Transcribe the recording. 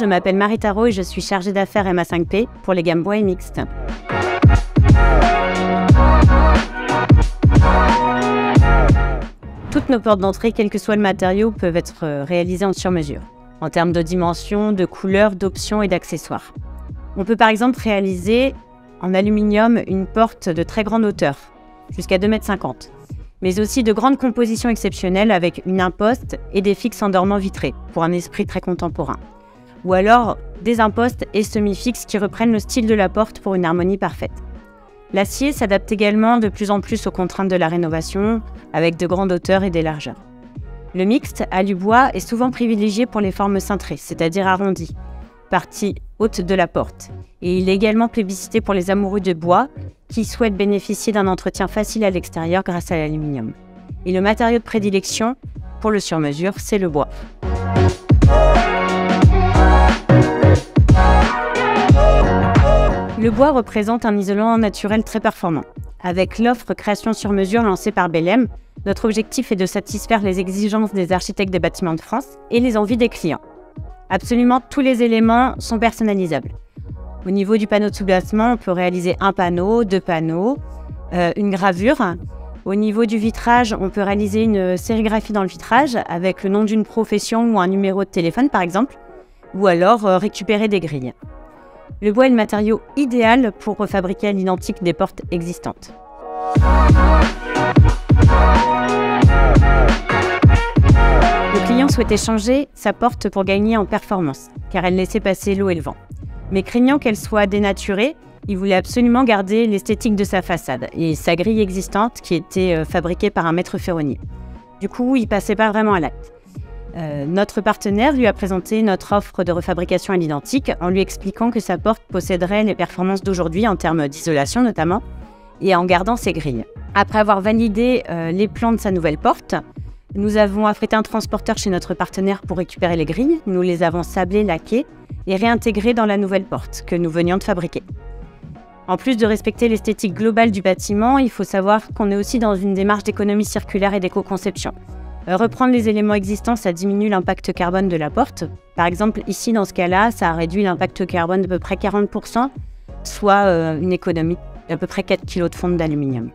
je m'appelle Marie Tarot et je suis chargée d'affaires MA5P pour les gammes bois et mixtes. Toutes nos portes d'entrée, quel que soit le matériau, peuvent être réalisées en sur-mesure, en termes de dimensions, de couleurs, d'options et d'accessoires. On peut par exemple réaliser en aluminium une porte de très grande hauteur, jusqu'à 2,50 m, mais aussi de grandes compositions exceptionnelles avec une imposte et des fixes endormants vitrés, pour un esprit très contemporain. Ou alors des impostes et semi-fixes qui reprennent le style de la porte pour une harmonie parfaite. L'acier s'adapte également de plus en plus aux contraintes de la rénovation, avec de grandes hauteurs et des largeurs. Le mixte, alu bois, est souvent privilégié pour les formes cintrées, c'est-à-dire arrondies, partie haute de la porte. Et il est également plébiscité pour les amoureux de bois, qui souhaitent bénéficier d'un entretien facile à l'extérieur grâce à l'aluminium. Et le matériau de prédilection, pour le sur-mesure, c'est le bois. Le bois représente un isolant naturel très performant. Avec l'offre création sur mesure lancée par Belem, notre objectif est de satisfaire les exigences des architectes des bâtiments de France et les envies des clients. Absolument tous les éléments sont personnalisables. Au niveau du panneau de soubassement, on peut réaliser un panneau, deux panneaux, une gravure. Au niveau du vitrage, on peut réaliser une sérigraphie dans le vitrage avec le nom d'une profession ou un numéro de téléphone par exemple, ou alors récupérer des grilles. Le bois est le matériau idéal pour refabriquer à l'identique des portes existantes. Le client souhaitait changer sa porte pour gagner en performance, car elle laissait passer l'eau et le vent. Mais craignant qu'elle soit dénaturée, il voulait absolument garder l'esthétique de sa façade et sa grille existante qui était fabriquée par un maître ferronnier. Du coup, il passait pas vraiment à l'acte. Notre partenaire lui a présenté notre offre de refabrication à l'identique en lui expliquant que sa porte posséderait les performances d'aujourd'hui en termes d'isolation notamment et en gardant ses grilles. Après avoir validé les plans de sa nouvelle porte, nous avons affrété un transporteur chez notre partenaire pour récupérer les grilles. Nous les avons sablées, laquées et réintégrées dans la nouvelle porte que nous venions de fabriquer. En plus de respecter l'esthétique globale du bâtiment, il faut savoir qu'on est aussi dans une démarche d'économie circulaire et d'éco-conception. Reprendre les éléments existants, ça diminue l'impact carbone de la porte. Par exemple, ici, dans ce cas-là, ça a réduit l'impact carbone d'à peu près 40%, soit une économie d'à peu près 4 kg de fonte d'aluminium.